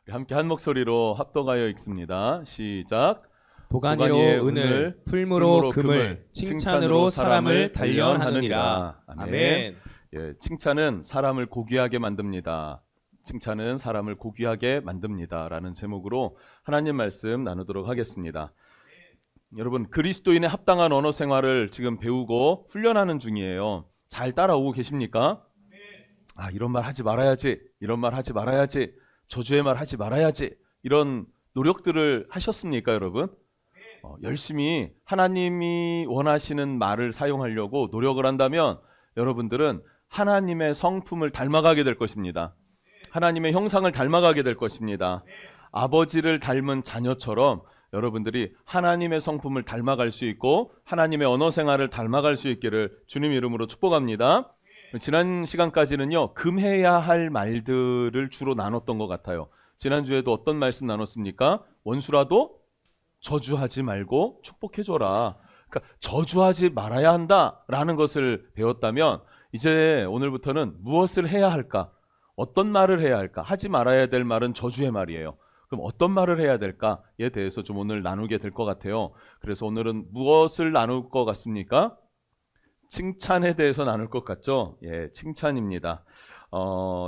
함께 한 목소리로 합독하여 읽습니다. 시작. 도가니로 은을, 풀무로 금을, 칭찬으로 사람을 단련하느니라. 아멘. 예, 칭찬은 사람을 고귀하게 만듭니다. 칭찬은 사람을 고귀하게 만듭니다. 라는 제목으로 하나님 말씀 나누도록 하겠습니다. 여러분, 그리스도인의 합당한 언어 생활을 지금 배우고 훈련하는 중이에요. 잘 따라오고 계십니까? 이런 말 하지 말아야지, 이런 말 하지 말아야지, 저주의 말 하지 말아야지, 이런 노력들을 하셨습니까, 여러분? 열심히 하나님이 원하시는 말을 사용하려고 노력을 한다면 여러분들은 하나님의 성품을 닮아가게 될 것입니다. 하나님의 형상을 닮아가게 될 것입니다. 아버지를 닮은 자녀처럼 여러분들이 하나님의 성품을 닮아갈 수 있고 하나님의 언어 생활을 닮아갈 수 있기를 주님 이름으로 축복합니다. 지난 시간까지는요, 금해야 할 말들을 주로 나눴던 것 같아요. 지난주에도 어떤 말씀 나눴습니까? 원수라도 저주하지 말고 축복해줘라. 그러니까 저주하지 말아야 한다라는 것을 배웠다면 이제 오늘부터는 무엇을 해야 할까? 어떤 말을 해야 할까? 하지 말아야 될 말은 저주의 말이에요. 그럼 어떤 말을 해야 될까에 대해서 좀 오늘 나누게 될 것 같아요. 그래서 오늘은 무엇을 나눌 것 같습니까? 칭찬에 대해서 나눌 것 같죠? 예, 칭찬입니다.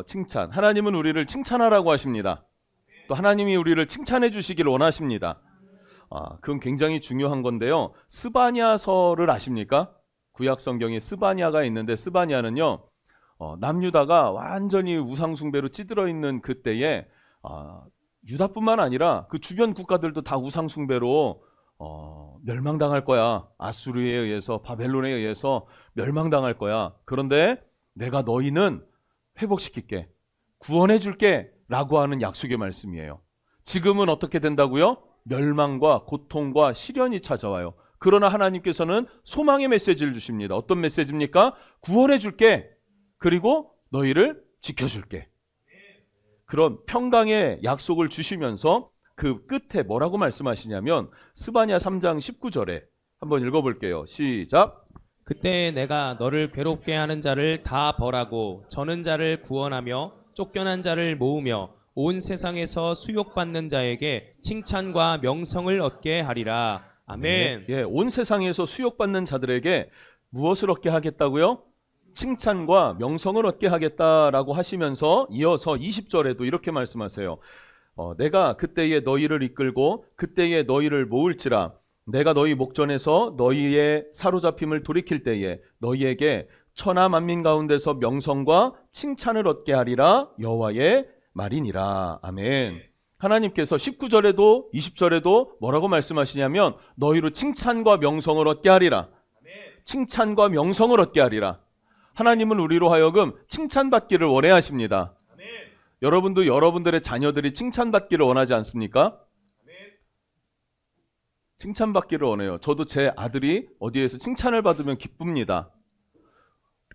칭찬. 하나님은 우리를 칭찬하라고 하십니다. 또 하나님이 우리를 칭찬해 주시길 원하십니다. 그건 굉장히 중요한 건데요. 스바냐서를 아십니까? 구약 성경에 스바냐가 있는데 스바냐는요, 남유다가 완전히 우상숭배로 찌들어 있는 그때에 유다뿐만 아니라 그 주변 국가들도 다 우상숭배로 멸망당할 거야. 아수르에 의해서, 바벨론에 의해서 멸망당할 거야. 그런데 내가 너희는 회복시킬게, 구원해 줄게 라고 하는 약속의 말씀이에요. 지금은 어떻게 된다고요? 멸망과 고통과 시련이 찾아와요. 그러나 하나님께서는 소망의 메시지를 주십니다. 어떤 메시지입니까? 구원해 줄게, 그리고 너희를 지켜줄게. 그런 평강의 약속을 주시면서 그 끝에 뭐라고 말씀하시냐면 스바냐 3장 19절에 한번 읽어볼게요. 시작. 그때 내가 너를 괴롭게 하는 자를 다 벌하고 저는 자를 구원하며 쫓겨난 자를 모으며 온 세상에서 수욕받는 자에게 칭찬과 명성을 얻게 하리라. 아멘. 예, 온 세상에서 수욕받는 자들에게 무엇을 얻게 하겠다고요? 칭찬과 명성을 얻게 하겠다라고 하시면서 이어서 20절에도 이렇게 말씀하세요. 내가 그때에 너희를 이끌고 그때에 너희를 모을지라. 내가 너희 목전에서 너희의 사로잡힘을 돌이킬 때에 너희에게 천하 만민 가운데서 명성과 칭찬을 얻게 하리라. 여호와의 말이니라. 아멘. 하나님께서 19절에도 20절에도 뭐라고 말씀하시냐면 너희로 칭찬과 명성을 얻게 하리라. 칭찬과 명성을 얻게 하리라. 하나님은 우리로 하여금 칭찬받기를 원해 하십니다. 여러분도 여러분들의 자녀들이 칭찬받기를 원하지 않습니까? 칭찬받기를 원해요. 저도 제 아들이 어디에서 칭찬을 받으면 기쁩니다.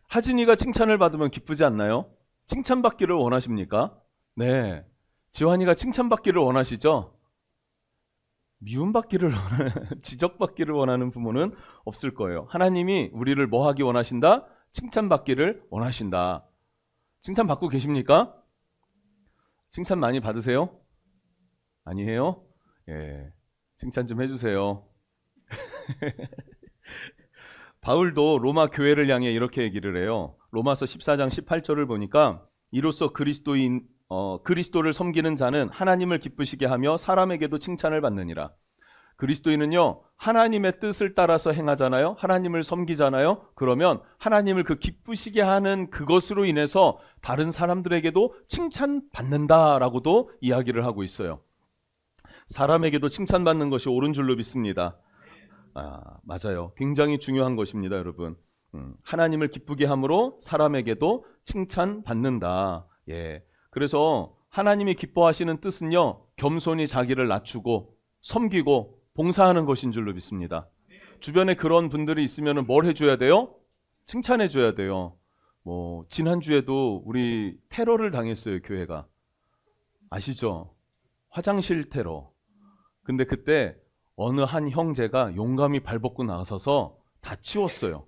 하진이가 칭찬을 받으면 기쁘지 않나요? 칭찬받기를 원하십니까? 네. 지환이가 칭찬받기를 원하시죠? 미움받기를 지적받기를 원하는 부모는 없을 거예요. 하나님이 우리를 뭐 하기 원하신다? 칭찬받기를 원하신다. 칭찬받고 계십니까? 칭찬 많이 받으세요? 아니에요? 예, 칭찬 좀 해주세요. 바울도 로마 교회를 향해 이렇게 얘기를 해요. 로마서 14장 18절을 보니까 이로써 그리스도를 섬기는 자는 하나님을 기쁘시게 하며 사람에게도 칭찬을 받느니라. 그리스도인은요, 하나님의 뜻을 따라서 행하잖아요. 하나님을 섬기잖아요. 그러면 하나님을 그 기쁘시게 하는 그것으로 인해서 다른 사람들에게도 칭찬받는다라고도 이야기를 하고 있어요. 사람에게도 칭찬받는 것이 옳은 줄로 믿습니다. 맞아요. 굉장히 중요한 것입니다, 여러분. 하나님을 기쁘게 함으로 사람에게도 칭찬받는다. 예. 그래서 하나님이 기뻐하시는 뜻은요, 겸손히 자기를 낮추고 섬기고 봉사하는 것인 줄로 믿습니다. 주변에 그런 분들이 있으면 뭘 해줘야 돼요? 칭찬해 줘야 돼요. 지난주에도 우리 테러를 당했어요, 교회가. 아시죠? 화장실 테러. 근데 그때 어느 한 형제가 용감히 발벗고 나서서 다 치웠어요.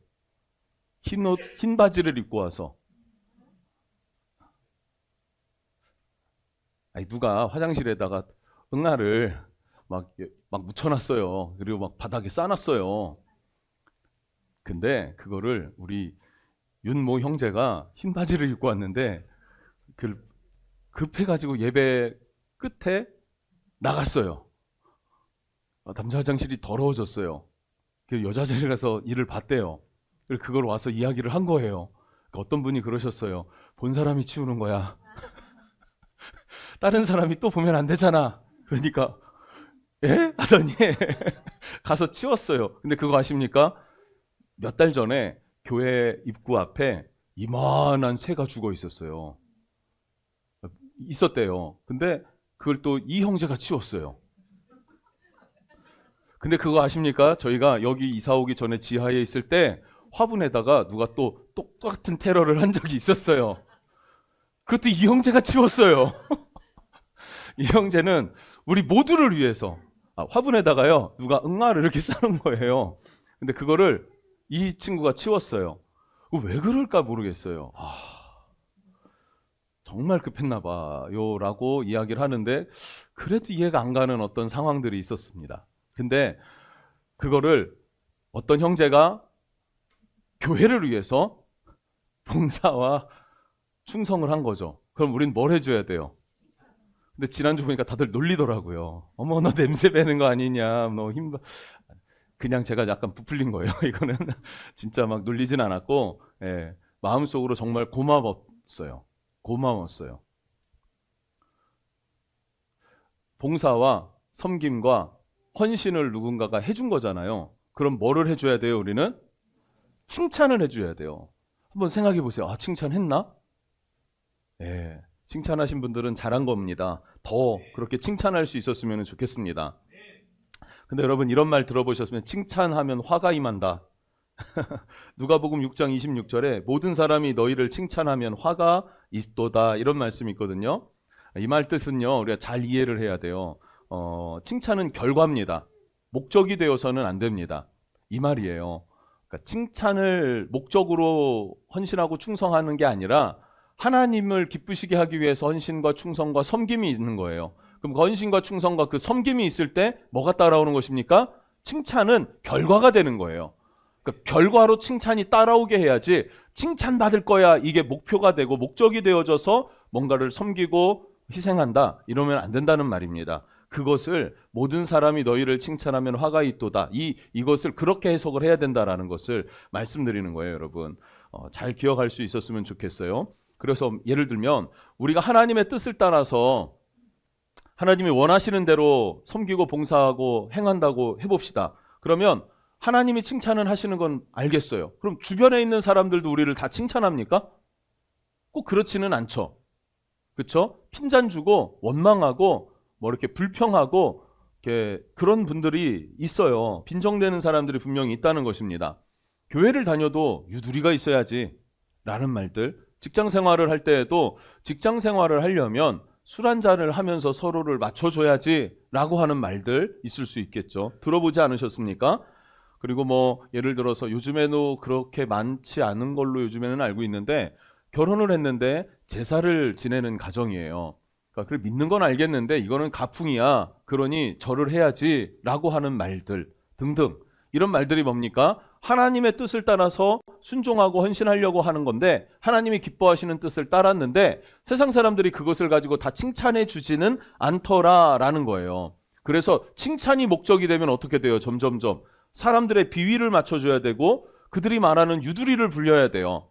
흰 옷, 흰 바지를 입고 와서. 아니, 누가 화장실에다가 응아를 막 묻혀놨어요. 그리고 막 바닥에 싸놨어요. 근데 그거를 우리 윤모 형제가 흰 바지를 입고 왔는데 급해가지고 예배 끝에 나갔어요. 남자 화장실이 더러워졌어요. 여자 화장실 가서 일을 봤대요. 그걸 와서 이야기를 한 거예요. 어떤 분이 그러셨어요. 본 사람이 치우는 거야. 다른 사람이 또 보면 안 되잖아. 그러니까 예? 하더니 가서 치웠어요. 근데 그거 아십니까? 몇 달 전에 교회 입구 앞에 이만한 새가 죽어 있었어요. 있었대요. 근데 그걸 또 이 형제가 치웠어요. 근데 그거 아십니까? 저희가 여기 이사 오기 전에 지하에 있을 때 화분에다가 누가 또 똑같은 테러를 한 적이 있었어요. 그것도 이 형제가 치웠어요. 이 형제는 우리 모두를 위해서 화분에다가요 누가 응아를 이렇게 싸는 거예요. 근데 그거를 이 친구가 치웠어요. 왜 그럴까 모르겠어요. 정말 급했나 봐요 라고 이야기를 하는데 그래도 이해가 안 가는 어떤 상황들이 있었습니다. 근데 그거를 어떤 형제가 교회를 위해서 봉사와 충성을 한 거죠. 그럼 우린 뭘 해줘야 돼요? 근데 지난주 보니까 다들 놀리더라고요. 어머 너 냄새 배는 거 아니냐, 너 그냥 제가 약간 부풀린 거예요. 이거는 진짜 막 놀리진 않았고 마음속으로 정말 고마웠어요. 봉사와 섬김과 헌신을 누군가가 해준 거잖아요. 그럼 뭐를 해줘야 돼요? 우리는 칭찬을 해줘야 돼요. 한번 생각해 보세요. 칭찬했나? 칭찬하신 분들은 잘한 겁니다. 더 그렇게 칭찬할 수 있었으면 좋겠습니다. 근데 여러분 이런 말 들어보셨으면 칭찬하면 화가 임한다. 누가복음 6장 26절에 모든 사람이 너희를 칭찬하면 화가 있도다 이런 말씀이 있거든요. 이 말 뜻은요 우리가 잘 이해를 해야 돼요. 칭찬은 결과입니다. 목적이 되어서는 안 됩니다. 이 말이에요. 그러니까 칭찬을 목적으로 헌신하고 충성하는 게 아니라 하나님을 기쁘시게 하기 위해서 헌신과 충성과 섬김이 있는 거예요. 그럼 그 헌신과 충성과 그 섬김이 있을 때 뭐가 따라오는 것입니까? 칭찬은 결과가 되는 거예요. 그러니까 결과로 칭찬이 따라오게 해야지 칭찬받을 거야 이게 목표가 되고 목적이 되어져서 뭔가를 섬기고 희생한다 이러면 안 된다는 말입니다. 그것을 모든 사람이 너희를 칭찬하면 화가 있도다. 이것을 그렇게 해석을 해야 된다라는 것을 말씀드리는 거예요, 여러분. 잘 기억할 수 있었으면 좋겠어요. 그래서 예를 들면 우리가 하나님의 뜻을 따라서 하나님이 원하시는 대로 섬기고 봉사하고 행한다고 해봅시다. 그러면 하나님이 칭찬을 하시는 건 알겠어요. 그럼 주변에 있는 사람들도 우리를 다 칭찬합니까? 꼭 그렇지는 않죠. 그렇죠? 핀잔 주고 원망하고 뭐 이렇게 불평하고 이렇게 그런 분들이 있어요. 빈정대는 사람들이 분명히 있다는 것입니다. 교회를 다녀도 유두리가 있어야지 라는 말들, 직장 생활을 할 때에도 직장 생활을 하려면 술 한 잔을 하면서 서로를 맞춰줘야지 라고 하는 말들 있을 수 있겠죠. 들어보지 않으셨습니까? 그리고 뭐 예를 들어서 요즘에도 그렇게 많지 않은 걸로 요즘에는 알고 있는데 결혼을 했는데 제사를 지내는 가정이에요. 그러니까 그걸 믿는 건 알겠는데 이거는 가풍이야. 그러니 절을 해야지 라고 하는 말들 등등 이런 말들이 뭡니까? 하나님의 뜻을 따라서 순종하고 헌신하려고 하는 건데 하나님이 기뻐하시는 뜻을 따랐는데 세상 사람들이 그것을 가지고 다 칭찬해 주지는 않더라라는 거예요. 그래서 칭찬이 목적이 되면 어떻게 돼요? 점점점 사람들의 비위를 맞춰줘야 되고 그들이 말하는 유두리를 불려야 돼요.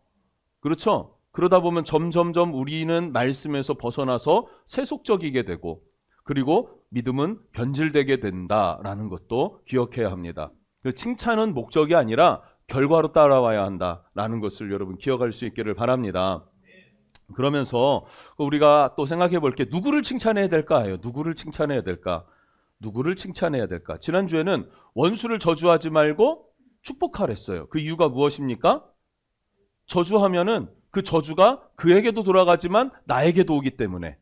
그렇죠? 그러다 보면 점점점 우리는 말씀에서 벗어나서 세속적이게 되고 그리고 믿음은 변질되게 된다라는 것도 기억해야 합니다. 칭찬은 목적이 아니라 결과로 따라와야 한다라는 것을 여러분 기억할 수 있기를 바랍니다. 그러면서 우리가 또 생각해 볼 게 누구를 칭찬해야 될까요? 누구를 칭찬해야 될까? 누구를 칭찬해야 될까? 지난주에는 원수를 저주하지 말고 축복하랬어요. 그 이유가 무엇입니까? 저주하면은 그 저주가 그에게도 돌아가지만 나에게도 오기 때문에.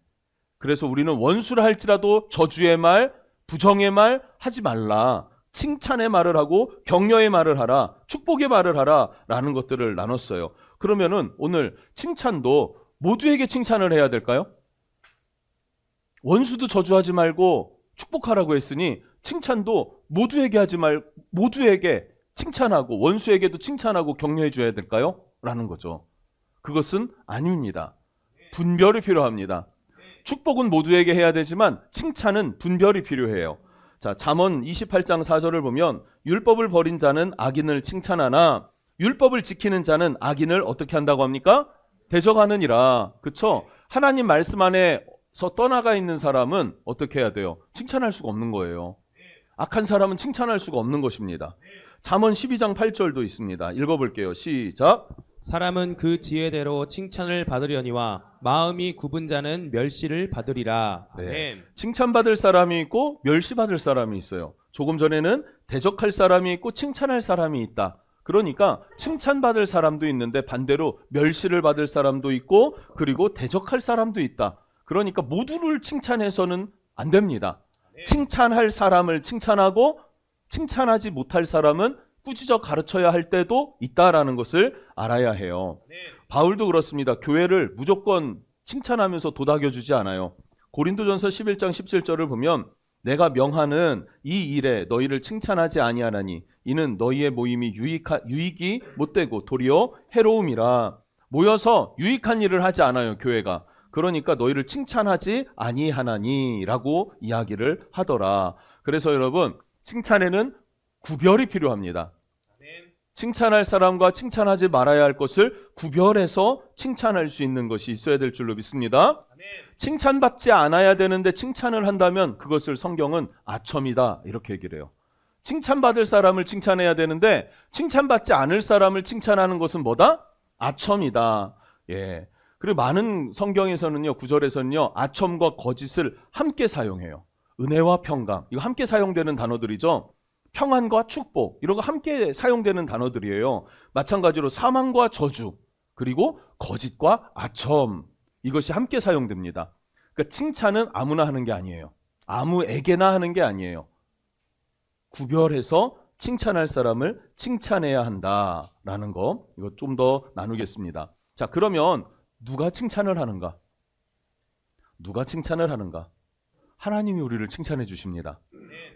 그래서 우리는 원수를 할지라도 저주의 말, 부정의 말 하지 말라. 칭찬의 말을 하고 격려의 말을 하라. 축복의 말을 하라. 라는 것들을 나눴어요. 그러면은 오늘 칭찬도 모두에게 칭찬을 해야 될까요? 원수도 저주하지 말고 축복하라고 했으니 칭찬도 모두에게 하지 말 모두에게 칭찬하고 원수에게도 칭찬하고 격려해 줘야 될까요? 라는 거죠. 그것은 아닙니다. 분별이 필요합니다. 축복은 모두에게 해야 되지만 칭찬은 분별이 필요해요. 자, 잠언 28장 4절을 보면 율법을 버린 자는 악인을 칭찬하나 율법을 지키는 자는 악인을 어떻게 한다고 합니까? 대적하느니라. 그렇죠? 하나님 말씀 안에서 떠나가 있는 사람은 어떻게 해야 돼요? 칭찬할 수가 없는 거예요. 악한 사람은 칭찬할 수가 없는 것입니다. 잠언 12장 8절도 있습니다. 읽어볼게요. 시작. 사람은 그 지혜대로 칭찬을 받으려니와 마음이 굽은 자는 멸시를 받으리라. 아멘. 네. 칭찬받을 사람이 있고 멸시받을 사람이 있어요. 조금 전에는 대적할 사람이 있고 칭찬할 사람이 있다. 그러니까 칭찬받을 사람도 있는데 반대로 멸시를 받을 사람도 있고 그리고 대적할 사람도 있다. 그러니까 모두를 칭찬해서는 안 됩니다. 칭찬할 사람을 칭찬하고 칭찬하지 못할 사람은 꾸짖어 가르쳐야 할 때도 있다라는 것을 알아야 해요. 바울도 그렇습니다. 교회를 무조건 칭찬하면서 도닥여주지 않아요. 고린도전서 11장 17절을 보면 내가 명하는 이 일에 너희를 칭찬하지 아니하나니 이는 너희의 모임이 유익이 못되고 도리어 해로움이라. 모여서 유익한 일을 하지 않아요, 교회가. 그러니까 너희를 칭찬하지 아니하나니라고 이야기를 하더라. 그래서 여러분, 칭찬에는 구별이 필요합니다. 칭찬할 사람과 칭찬하지 말아야 할 것을 구별해서 칭찬할 수 있는 것이 있어야 될 줄로 믿습니다. 칭찬받지 않아야 되는데 칭찬을 한다면 그것을 성경은 아첨이다 이렇게 얘기를 해요. 칭찬받을 사람을 칭찬해야 되는데 칭찬받지 않을 사람을 칭찬하는 것은 뭐다? 아첨이다. 예. 그리고 많은 성경에서는요, 구절에서는요, 아첨과 거짓을 함께 사용해요. 은혜와 평강, 이거 함께 사용되는 단어들이죠. 평안과 축복, 이런 거 함께 사용되는 단어들이에요. 마찬가지로 사망과 저주, 그리고 거짓과 아첨, 이것이 함께 사용됩니다. 그러니까 칭찬은 아무나 하는 게 아니에요. 아무에게나 하는 게 아니에요. 구별해서 칭찬할 사람을 칭찬해야 한다라는 거, 이거 좀 더 나누겠습니다. 자, 그러면 누가 칭찬을 하는가? 누가 칭찬을 하는가? 하나님이 우리를 칭찬해 주십니다.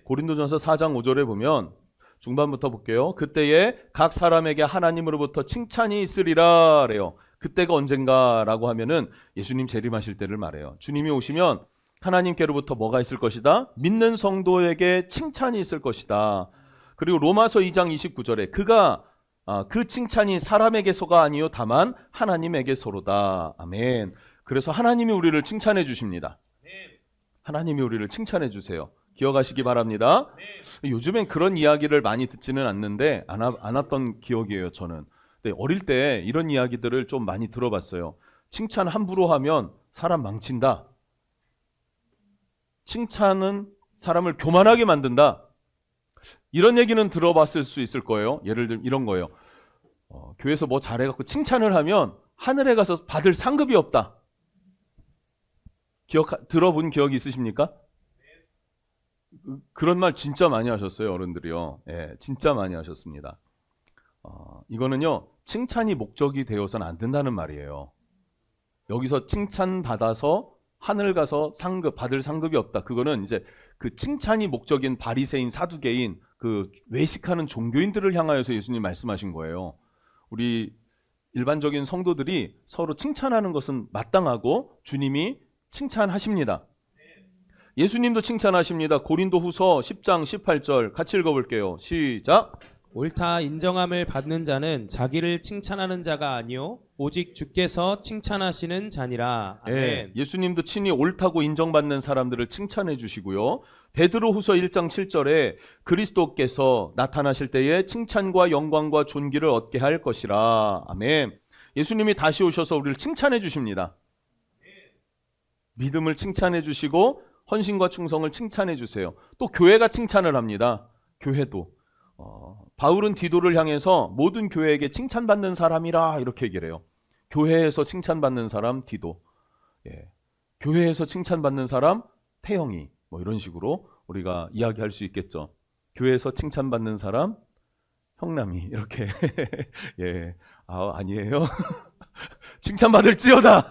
고린도전서 4장 5절에 보면 중반부터 볼게요. 그때에 각 사람에게 하나님으로부터 칭찬이 있으리라 그래요. 그때가 언젠가라고 하면은 예수님 재림하실 때를 말해요. 주님이 오시면 하나님께로부터 뭐가 있을 것이다? 믿는 성도에게 칭찬이 있을 것이다. 그리고 로마서 2장 29절에 그가 그 칭찬이 사람에게서가 아니요 다만 하나님에게서로다. 아멘. 그래서 하나님이 우리를 칭찬해 주십니다. 하나님이 우리를 칭찬해 주세요. 기억하시기 바랍니다. 요즘엔 그런 이야기를 많이 듣지는 않는데 않았던 기억이에요, 저는. 근데 어릴 때 이런 이야기들을 좀 많이 들어봤어요. 칭찬 함부로 하면 사람 망친다. 칭찬은 사람을 교만하게 만든다. 이런 얘기는 들어봤을 수 있을 거예요. 예를 들면 이런 거예요. 교회에서 뭐 잘해갖고 칭찬을 하면 하늘에 가서 받을 상급이 없다. 들어본 기억이 있으십니까? 그런 말 진짜 많이 하셨어요, 어른들이요. 예, 진짜 많이 하셨습니다. 이거는요, 칭찬이 목적이 되어서는 안 된다는 말이에요. 여기서 칭찬 받아서 하늘 가서 받을 상급이 없다. 그거는 이제 그 칭찬이 목적인 바리새인, 사두개인, 그 외식하는 종교인들을 향하여서 예수님 말씀하신 거예요. 우리 일반적인 성도들이 서로 칭찬하는 것은 마땅하고 주님이 칭찬하십니다. 예수님도 칭찬하십니다. 고린도후서 10장 18절 같이 읽어볼게요. 시작. 옳다 인정함을 받는 자는 자기를 칭찬하는 자가 아니요 오직 주께서 칭찬하시는 자니라. 아멘. 예, 예수님도 친히 옳다고 인정받는 사람들을 칭찬해 주시고요. 베드로후서 1장 7절에 그리스도께서 나타나실 때에 칭찬과 영광과 존귀를 얻게 할 것이라. 아멘. 예수님이 다시 오셔서 우리를 칭찬해 주십니다. 믿음을 칭찬해 주시고 헌신과 충성을 칭찬해 주세요. 또 교회가 칭찬을 합니다. 교회도. 바울은 디도를 향해서 모든 교회에게 칭찬받는 사람이라 이렇게 얘기를 해요. 교회에서 칭찬받는 사람 디도. 예. 교회에서 칭찬받는 사람 태영이. 뭐 이런 식으로 우리가 이야기할 수 있겠죠. 교회에서 칭찬받는 사람 형남이 이렇게. 예. 아니에요. 칭찬받을지어다.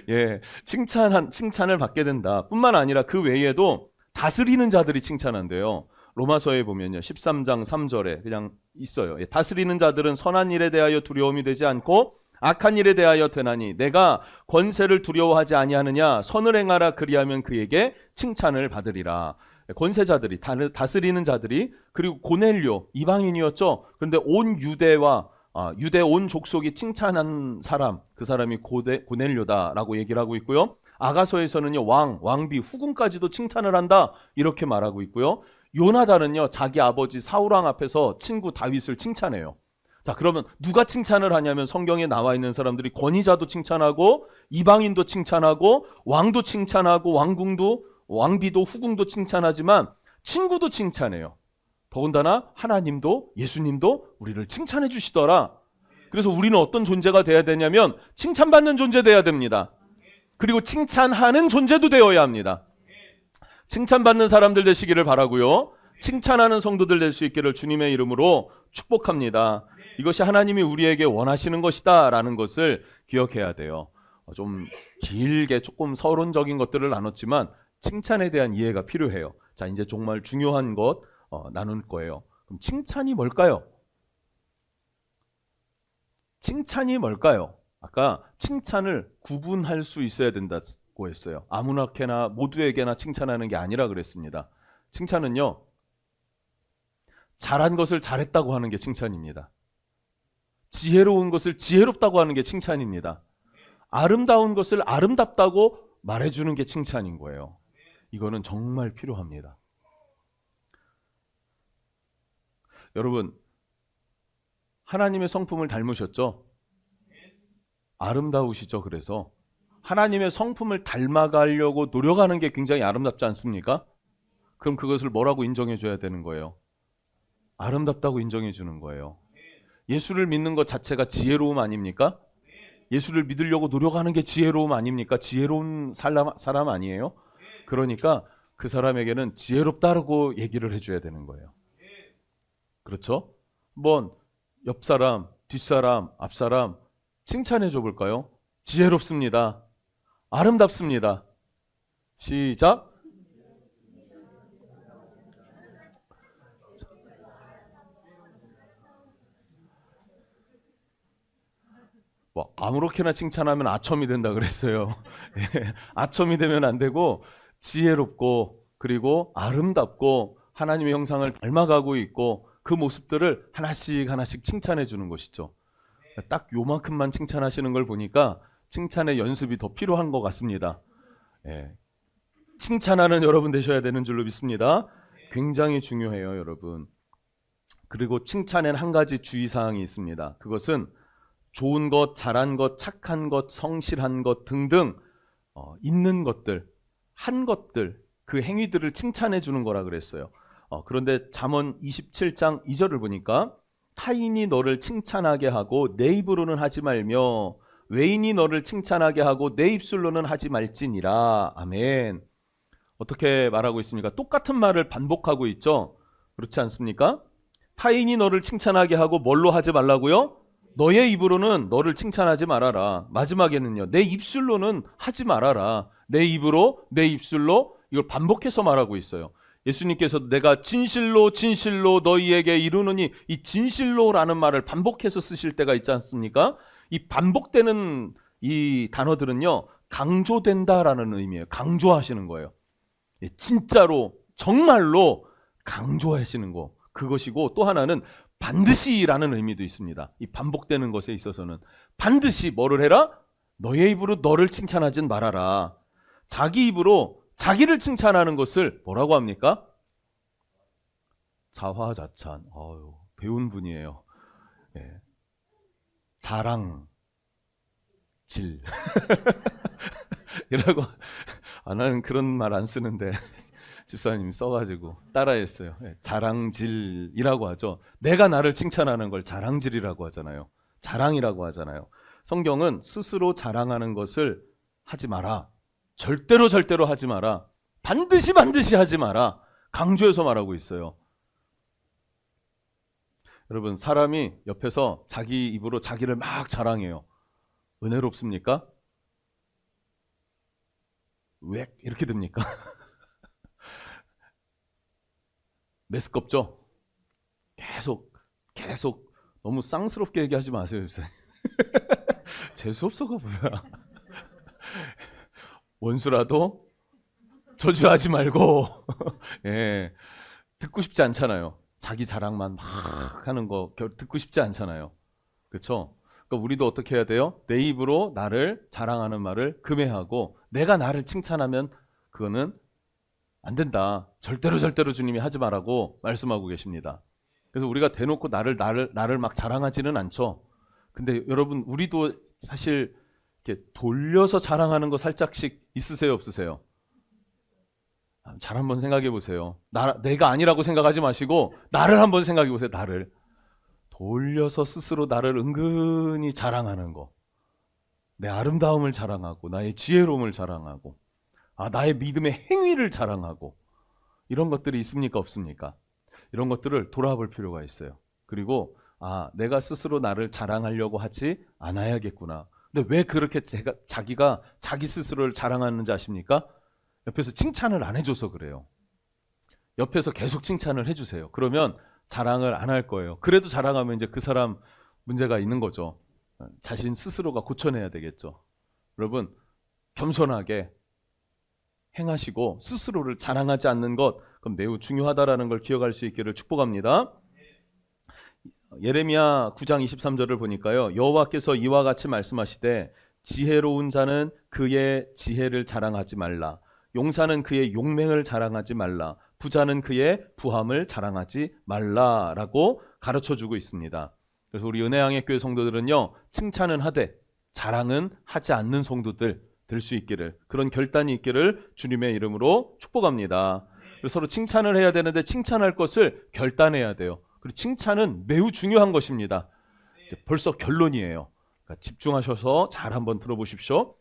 예, 칭찬을 받게 된다. 뿐만 아니라 그 외에도 다스리는 자들이 칭찬한대요. 로마서에 보면요. 13장 3절에 그냥 있어요. 예, 다스리는 자들은 선한 일에 대하여 두려움이 되지 않고 악한 일에 대하여 되나니 내가 권세를 두려워하지 아니하느냐 선을 행하라 그리하면 그에게 칭찬을 받으리라. 권세자들이 다스리는 자들이 그리고 고넬료 이방인이었죠. 그런데 온 유대와 유대 온 족속이 칭찬한 사람 그 사람이 고넬료다라고 얘기를 하고 있고요. 아가서에서는요 왕비 후궁까지도 칭찬을 한다 이렇게 말하고 있고요. 요나단은요 자기 아버지 사울왕 앞에서 친구 다윗을 칭찬해요. 자 그러면 누가 칭찬을 하냐면 성경에 나와 있는 사람들이 권위자도 칭찬하고 이방인도 칭찬하고 왕도 칭찬하고 왕비도 후궁도 칭찬하지만 친구도 칭찬해요. 더군다나 하나님도 예수님도 우리를 칭찬해 주시더라. 그래서 우리는 어떤 존재가 돼야 되냐면 칭찬받는 존재 돼야 됩니다. 그리고 칭찬하는 존재도 되어야 합니다. 칭찬받는 사람들 되시기를 바라고요. 칭찬하는 성도들 될 수 있기를 주님의 이름으로 축복합니다. 이것이 하나님이 우리에게 원하시는 것이다 라는 것을 기억해야 돼요. 좀 길게 조금 서론적인 것들을 나눴지만 칭찬에 대한 이해가 필요해요. 자, 이제 정말 중요한 것 나눌 거예요. 그럼 칭찬이 뭘까요? 칭찬이 뭘까요? 아까 칭찬을 구분할 수 있어야 된다고 했어요. 아무나게나 모두에게나 칭찬하는 게 아니라 그랬습니다. 칭찬은요, 잘한 것을 잘했다고 하는 게 칭찬입니다. 지혜로운 것을 지혜롭다고 하는 게 칭찬입니다. 아름다운 것을 아름답다고 말해주는 게 칭찬인 거예요. 이거는 정말 필요합니다. 여러분, 하나님의 성품을 닮으셨죠? 아름다우시죠? 그래서 하나님의 성품을 닮아가려고 노력하는 게 굉장히 아름답지 않습니까? 그럼 그것을 뭐라고 인정해 줘야 되는 거예요? 아름답다고 인정해 주는 거예요. 예수를 믿는 것 자체가 지혜로움 아닙니까? 예수를 믿으려고 노력하는 게 지혜로움 아닙니까? 지혜로운 사람 아니에요? 그러니까 그 사람에게는 지혜롭다라고 얘기를 해줘야 되는 거예요. 그렇죠? 한번 옆 사람, 뒷사람, 앞사람 칭찬해 줘 볼까요? 지혜롭습니다. 아름답습니다. 시작. 뭐 아무렇게나 칭찬하면 아첨이 된다 그랬어요. 예, 아첨이 되면 안 되고 지혜롭고 그리고 아름답고 하나님의 형상을 닮아가고 있고 그 모습들을 하나씩 칭찬해 주는 것이죠. 딱 요만큼만 칭찬하시는 걸 보니까 칭찬의 연습이 더 필요한 것 같습니다. 예, 칭찬하는 여러분 되셔야 되는 줄로 믿습니다. 굉장히 중요해요, 여러분. 그리고 칭찬에는 한 가지 주의사항이 있습니다. 그것은 좋은 것, 잘한 것, 착한 것, 성실한 것 등등 있는 것들, 한 것들, 그 행위들을 칭찬해 주는 거라 그랬어요. 그런데 잠언 27장 2절을 보니까 타인이 너를 칭찬하게 하고 내 입으로는 하지 말며 외인이 너를 칭찬하게 하고 내 입술로는 하지 말지니라. 아멘. 어떻게 말하고 있습니까? 똑같은 말을 반복하고 있죠. 그렇지 않습니까? 타인이 너를 칭찬하게 하고 뭘로 하지 말라고요? 너의 입으로는 너를 칭찬하지 말아라. 마지막에는요. 내 입술로는 하지 말아라. 내 입으로, 내 입술로 이걸 반복해서 말하고 있어요. 예수님께서도 내가 진실로 너희에게 이르노니 이 진실로라는 말을 반복해서 쓰실 때가 있지 않습니까? 이 반복되는 이 단어들은요. 강조된다라는 의미예요. 강조하시는 거예요. 진짜로 정말로 강조하시는 거. 그것이고 또 하나는 반드시라는 의미도 있습니다. 이 반복되는 것에 있어서는 반드시 뭐를 해라? 너의 입으로 너를 칭찬하진 말아라. 자기 입으로 자기를 칭찬하는 것을 뭐라고 합니까? 자화자찬. 배운 분이에요. 예. 자랑질. 이라고. 나는 그런 말 안 쓰는데 집사님이 써가지고 따라했어요. 자랑질이라고 하죠. 내가 나를 칭찬하는 걸 자랑질이라고 하잖아요. 자랑이라고 하잖아요. 성경은 스스로 자랑하는 것을 하지 마라. 절대로 하지 마라. 반드시 하지 마라. 강조해서 말하고 있어요. 여러분, 사람이 옆에서 자기 입으로 자기를 막 자랑해요. 은혜롭습니까? 왜 이렇게 됩니까? 메스껍죠? 계속 너무 쌍스럽게 얘기하지 마세요, 요새. 재수없어가 뭐야. 원수라도 저주하지 말고. 예, 듣고 싶지 않잖아요. 자기 자랑만 막 하는 거 듣고 싶지 않잖아요. 그렇죠? 그러니까 우리도 어떻게 해야 돼요? 내 입으로 나를 자랑하는 말을 금해하고 내가 나를 칭찬하면 그거는 안 된다. 절대로 주님이 하지 말라고 말씀하고 계십니다. 그래서 우리가 대놓고 나를 막 자랑하지는 않죠. 근데 여러분 우리도 사실 이렇게 돌려서 자랑하는 거 살짝씩 있으세요, 없으세요? 잘 한번 생각해 보세요. 내가 아니라고 생각하지 마시고 나를 한번 생각해 보세요. 나를 돌려서 스스로 나를 은근히 자랑하는 거. 내 아름다움을 자랑하고 나의 지혜로움을 자랑하고 나의 믿음의 행위를 자랑하고 이런 것들이 있습니까, 없습니까? 이런 것들을 돌아볼 필요가 있어요. 그리고 내가 스스로 나를 자랑하려고 하지 않아야겠구나. 근데 왜 그렇게 자기가 자기 스스로를 자랑하는지 아십니까? 옆에서 칭찬을 안 해줘서 그래요. 옆에서 계속 칭찬을 해주세요. 그러면 자랑을 안 할 거예요. 그래도 자랑하면 이제 그 사람 문제가 있는 거죠. 자신 스스로가 고쳐내야 되겠죠. 여러분 겸손하게 행하시고 스스로를 자랑하지 않는 것 그건 매우 중요하다라는 걸 기억할 수 있기를 축복합니다. 예레미야 9장 23절을 보니까요. 여호와께서 이와 같이 말씀하시되 지혜로운 자는 그의 지혜를 자랑하지 말라. 용사는 그의 용맹을 자랑하지 말라. 부자는 그의 부함을 자랑하지 말라라고 가르쳐주고 있습니다. 그래서 우리 은혜양의 교회 성도들은요. 칭찬은 하되 자랑은 하지 않는 성도들 될 수 있기를 그런 결단이 있기를 주님의 이름으로 축복합니다. 그래서 서로 칭찬을 해야 되는데 칭찬할 것을 결단해야 돼요. 그리고 칭찬은 매우 중요한 것입니다. 이제 벌써 결론이에요. 그러니까 집중하셔서 잘 한번 들어보십시오.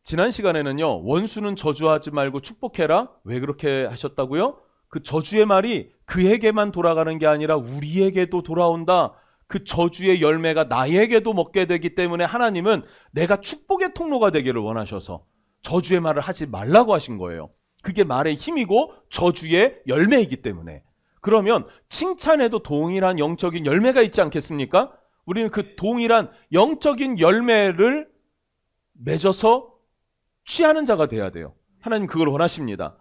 지난 시간에는요. 원수는 저주하지 말고 축복해라. 왜 그렇게 하셨다고요? 그 저주의 말이 그에게만 돌아가는 게 아니라 우리에게도 돌아온다. 그 저주의 열매가 나에게도 먹게 되기 때문에 하나님은 내가 축복의 통로가 되기를 원하셔서 저주의 말을 하지 말라고 하신 거예요. 그게 말의 힘이고 저주의 열매이기 때문에. 그러면 칭찬에도 동일한 영적인 열매가 있지 않겠습니까? 우리는 그 동일한 영적인 열매를 맺어서 취하는 자가 돼야 돼요. 하나님 그걸 원하십니다.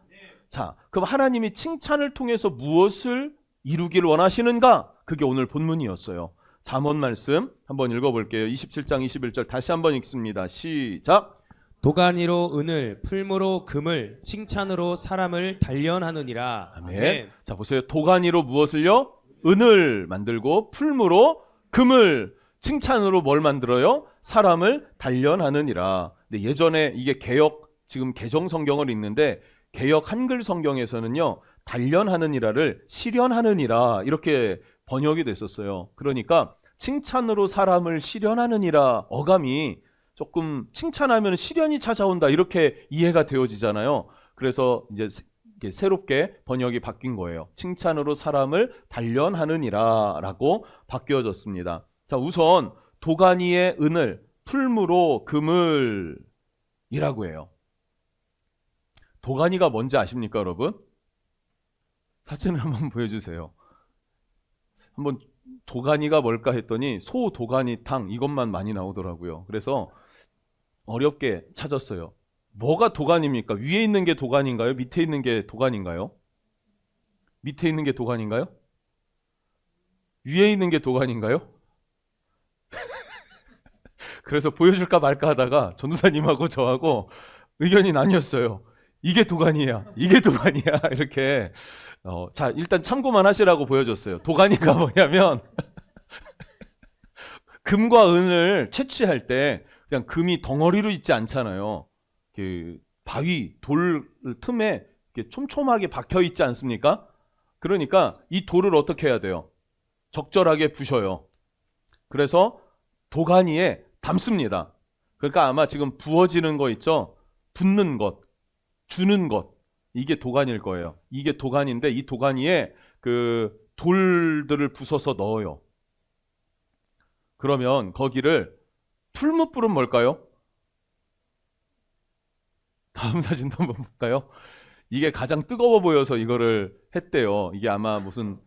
자, 그럼 하나님이 칭찬을 통해서 무엇을 이루기를 원하시는가? 그게 오늘 본문이었어요. 잠언 말씀 한번 읽어볼게요. 27장 21절 다시 한번 읽습니다. 시작. 도가니로 은을, 풀무로 금을, 칭찬으로 사람을 단련하느니라. 아멘. 자 보세요. 도가니로 무엇을요? 은을 만들고 풀무로 금을, 칭찬으로 뭘 만들어요? 사람을 단련하느니라. 근데 예전에 이게 지금 개정 성경을 읽는데 개역 한글 성경에서는요. 단련하느니라를 실현하느니라 이렇게 번역이 됐었어요. 그러니까 칭찬으로 사람을 실현하느니라 어감이 조금 칭찬하면 실현이 찾아온다 이렇게 이해가 되어지잖아요. 그래서 이제 새롭게 번역이 바뀐 거예요. 칭찬으로 사람을 단련하느니라 라고 바뀌어졌습니다. 자, 우선 도가니의 은을 풀무로 금을 이라고 해요. 도가니가 뭔지 아십니까, 여러분? 사진을 한번 보여주세요. 한번 도가니가 뭘까 했더니 소도가니탕 이것만 많이 나오더라고요. 그래서 어렵게 찾았어요. 뭐가 도가니입니까? 위에 있는 게 도가니인가요? 밑에 있는 게 도가니인가요? 밑에 있는 게 도가니인가요? 위에 있는 게 도가니인가요? 그래서 보여줄까 말까 하다가 전도사님하고 저하고 의견이 나뉘었어요. 이게 도가니야, 이게 도가니야 이렇게. 자, 일단 참고만 하시라고 보여줬어요. 도가니가 뭐냐면 금과 은을 채취할 때 그냥 금이 덩어리로 있지 않잖아요. 그 바위, 돌 틈에 이렇게 촘촘하게 박혀 있지 않습니까? 그러니까 이 돌을 어떻게 해야 돼요? 적절하게 부셔요. 그래서 도가니에 담습니다. 그러니까 아마 지금 부어지는 거 있죠? 붓는 것, 주는 것. 이게 도가니일 거예요. 이게 도가니인데 이 도가니에 그 돌들을 부숴서 넣어요. 그러면 거기를 풀무 뿌는 뭘까요? 다음 사진도 한번 볼까요? 이게 가장 뜨거워 보여서 이거를 했대요. 이게 아마 무슨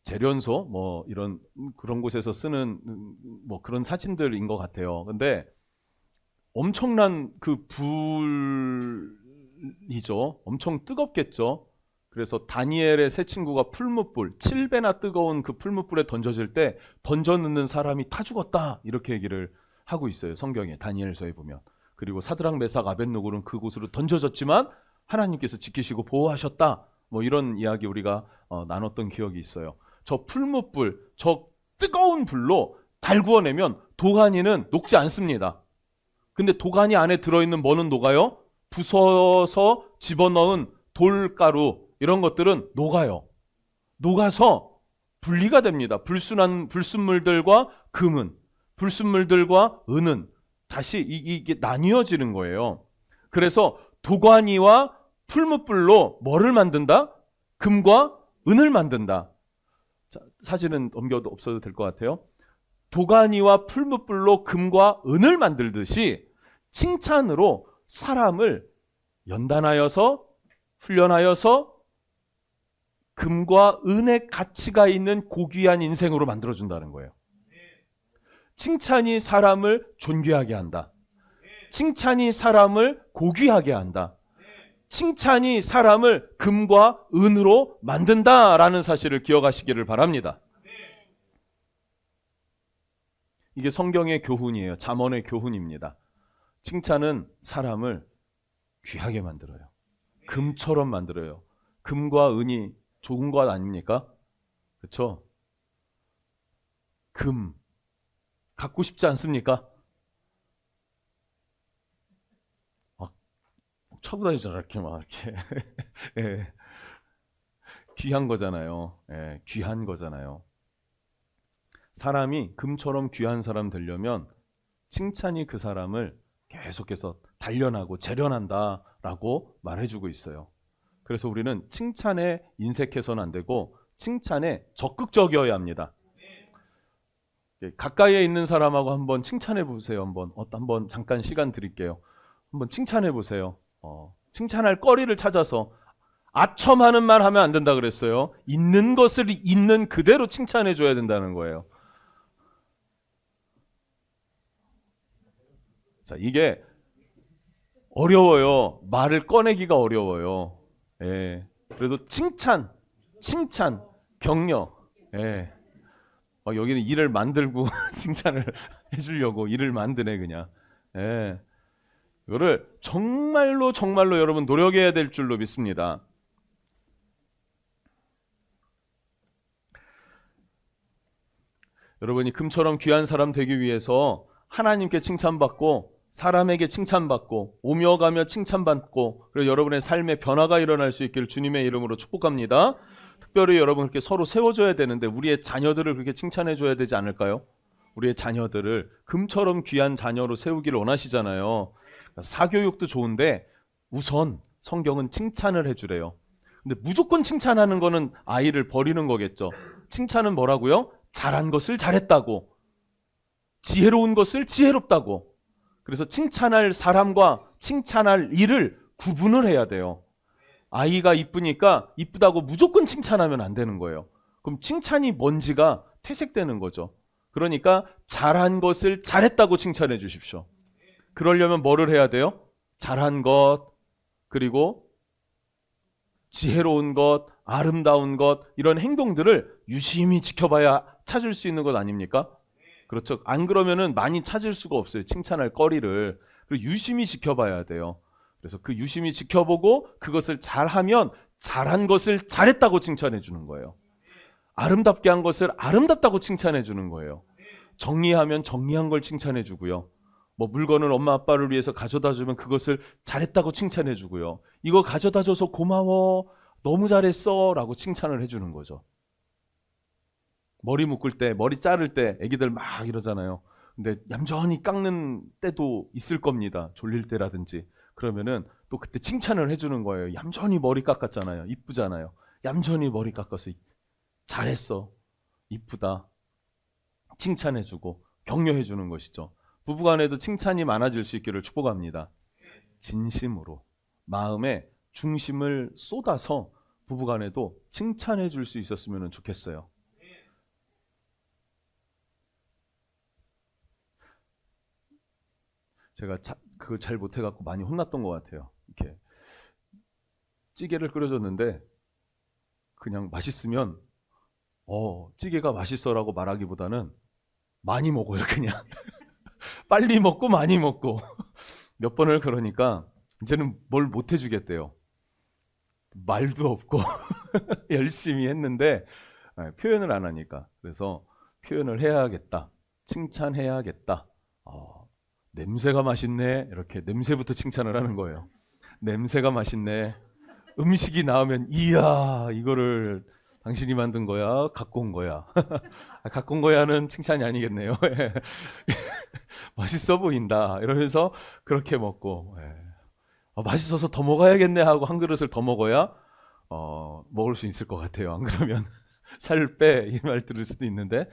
재련소 뭐 이런 그런 곳에서 쓰는 뭐 그런 사진들인 것 같아요. 근데 엄청난 그 불이죠. 엄청 뜨겁겠죠. 그래서 다니엘의 세 친구가 풀무불 7배나 뜨거운 그 풀무불에 던져질 때 던져 넣는 사람이 타 죽었다 이렇게 얘기를 하고 있어요. 성경에 다니엘서에 보면. 그리고 사드락 메삭 아벳느고는 그곳으로 던져졌지만 하나님께서 지키시고 보호하셨다. 뭐 이런 이야기 우리가 나눴던 기억이 있어요. 저 풀무불, 저 뜨거운 불로 달구어내면 도가니는 녹지 않습니다. 근데 도가니 안에 들어있는 뭐는 녹아요? 부숴서 집어넣은 돌가루 이런 것들은 녹아요. 녹아서 분리가 됩니다. 불순물들과 금은, 불순물들과 은은 다시 이게 나뉘어지는 거예요. 그래서 도가니와 풀무불로 뭐를 만든다? 금과 은을 만든다. 자, 사진은 넘겨도 없어도 될 것 같아요. 도가니와 풀무불로 금과 은을 만들듯이 칭찬으로 사람을 연단하여서 훈련하여서 금과 은의 가치가 있는 고귀한 인생으로 만들어준다는 거예요. 칭찬이 사람을 존귀하게 한다. 칭찬이 사람을 고귀하게 한다. 칭찬이 사람을 금과 은으로 만든다라는 사실을 기억하시기를 바랍니다. 이게 성경의 교훈이에요. 잠언의 교훈입니다. 칭찬은 사람을 귀하게 만들어요. 금처럼 만들어요. 금과 은이 좋은 것 아닙니까? 그렇죠? 금 갖고 싶지 않습니까? 차고 다니잖아 이렇게 막 이렇게 예. 귀한 거잖아요. 예, 귀한 거잖아요. 사람이 금처럼 귀한 사람 되려면 칭찬이 그 사람을 계속해서 단련하고 재련한다라고 말해주고 있어요. 그래서 우리는 칭찬에 인색해서는 안 되고 칭찬에 적극적이어야 합니다. 가까이에 있는 사람하고 한번 칭찬해 보세요. 한번 잠깐 시간 드릴게요. 한번 칭찬해 보세요. 칭찬할 거리를 찾아서 아첨하는 말 하면 안 된다 그랬어요. 있는 것을 있는 그대로 칭찬해 줘야 된다는 거예요. 자, 이게 어려워요. 말을 꺼내기가 어려워요. 예. 그래도 칭찬, 격려. 예. 여기는 일을 만들고 칭찬을 해주려고 일을 만드네 그냥. 예. 이거를 정말로 여러분 노력해야 될 줄로 믿습니다. 여러분이 금처럼 귀한 사람 되기 위해서 하나님께 칭찬받고 사람에게 칭찬받고 오며 가며 칭찬받고 그리고 여러분의 삶에 변화가 일어날 수 있기를 주님의 이름으로 축복합니다. 특별히 여러분 그렇게 서로 세워줘야 되는데 우리의 자녀들을 그렇게 칭찬해줘야 되지 않을까요? 우리의 자녀들을 금처럼 귀한 자녀로 세우기를 원하시잖아요. 사교육도 좋은데 우선 성경은 칭찬을 해주래요. 근데 무조건 칭찬하는 거는 아이를 버리는 거겠죠. 칭찬은 뭐라고요? 잘한 것을 잘했다고, 지혜로운 것을 지혜롭다고. 그래서 칭찬할 사람과 칭찬할 일을 구분을 해야 돼요. 아이가 이쁘니까 이쁘다고 무조건 칭찬하면 안 되는 거예요. 그럼 칭찬이 뭔지가 퇴색되는 거죠. 그러니까 잘한 것을 잘했다고 칭찬해 주십시오. 그러려면 뭐를 해야 돼요? 잘한 것, 그리고 지혜로운 것, 아름다운 것, 이런 행동들을 유심히 지켜봐야 찾을 수 있는 것 아닙니까? 그렇죠. 안 그러면은 많이 찾을 수가 없어요. 칭찬할 거리를. 그리고 유심히 지켜봐야 돼요. 그래서 그 유심히 지켜보고 그것을 잘하면 잘한 것을 잘했다고 칭찬해 주는 거예요. 아름답게 한 것을 아름답다고 칭찬해 주는 거예요. 정리하면 정리한 걸 칭찬해 주고요. 뭐 물건을 엄마 아빠를 위해서 가져다 주면 그것을 잘했다고 칭찬해 주고요. 이거 가져다 줘서 고마워, 너무 잘했어 라고 칭찬을 해주는 거죠. 머리 묶을 때, 머리 자를 때 애기들 막 이러잖아요. 근데 얌전히 깎는 때도 있을 겁니다. 졸릴 때라든지. 그러면은 또 그때 칭찬을 해주는 거예요. 얌전히 머리 깎았잖아요. 이쁘잖아요. 얌전히 머리 깎아서 잘했어, 이쁘다, 칭찬해주고 격려해주는 것이죠. 부부간에도 칭찬이 많아질 수 있기를 축복합니다. 진심으로. 마음에 중심을 쏟아서 부부간에도 칭찬해 줄 수 있었으면 좋겠어요. 제가 그거 잘 못해갖고 많이 혼났던 것 같아요. 이렇게 찌개를 끓여줬는데 그냥 맛있으면 찌개가 맛있어라고 말하기보다는 많이 먹어요. 그냥 빨리 먹고 많이 먹고 몇 번을 그러니까 이제는 뭘 못 해주겠대요. 말도 없고 열심히 했는데 표현을 안 하니까. 그래서 표현을 해야겠다. 칭찬해야겠다. 냄새가 맛있네. 이렇게 냄새부터 칭찬을 하는 거예요. 냄새가 맛있네. 음식이 나오면 이야 이거를 당신이 만든 거야? 갖고 온 거야? 갖고 온 거야는 칭찬이 아니겠네요. 맛있어 보인다. 이러면서 그렇게 먹고 맛있어서 더 먹어야겠네 하고 한 그릇을 더 먹어야 먹을 수 있을 것 같아요. 안 그러면 살 빼 이 말 들을 수도 있는데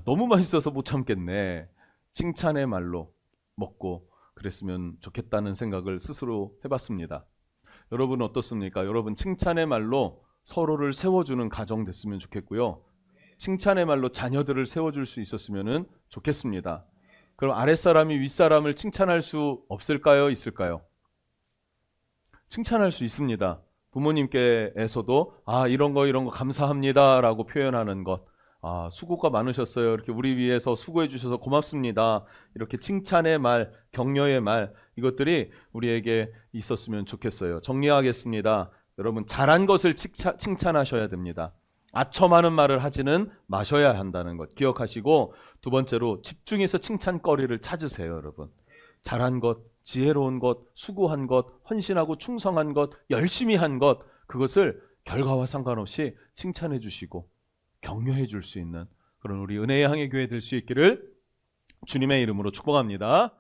너무 맛있어서 못 참겠네. 칭찬의 말로 먹고 그랬으면 좋겠다는 생각을 스스로 해봤습니다. 여러분 어떻습니까? 여러분 칭찬의 말로 서로를 세워주는 가정 됐으면 좋겠고요. 칭찬의 말로 자녀들을 세워줄 수 있었으면 좋겠습니다. 그럼 아랫사람이 윗사람을 칭찬할 수 없을까요? 있을까요? 칭찬할 수 있습니다. 부모님께서도 이런 거 감사합니다 라고 표현하는 것, 수고가 많으셨어요. 이렇게 우리 위해서 수고해 주셔서 고맙습니다. 이렇게 칭찬의 말, 격려의 말, 이것들이 우리에게 있었으면 좋겠어요. 정리하겠습니다. 여러분 잘한 것을 칭찬하셔야 됩니다. 아첨하는 말을 하지는 마셔야 한다는 것 기억하시고, 두 번째로 집중해서 칭찬거리를 찾으세요. 여러분 잘한 것, 지혜로운 것, 수고한 것, 헌신하고 충성한 것, 열심히 한 것, 그것을 결과와 상관없이 칭찬해 주시고 격려해 줄 수 있는 그런 우리 은혜의 항해 교회 될 수 있기를 주님의 이름으로 축복합니다.